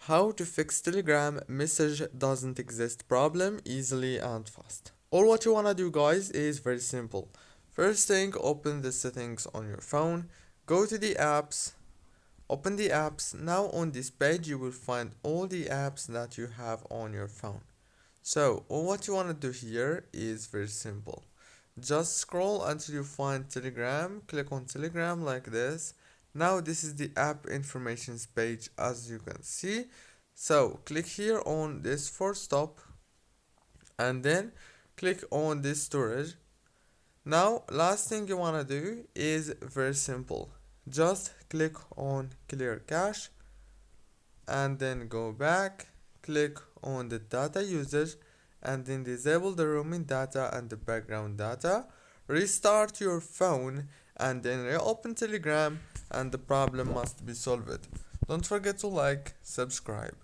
How to fix Telegram message doesn't exist problem easily and fast. All what you wanna do guys is very simple. First thing, open the settings on your phone, go to the apps, open the apps. Now on this page you will find all the apps that you have on your phone. So all what you wanna do here is very simple. Just scroll until you find Telegram, click on Telegram like this. Now this is the app information page as you can see. So click here on this for stop and then click on this storage. Now last thing you wanna do is very simple. Just click on clear cache and then go back, click on the data usage and then disable the roaming data and the background data, restart your phone and then reopen Telegram and the problem must be solved. Don't forget to like, subscribe.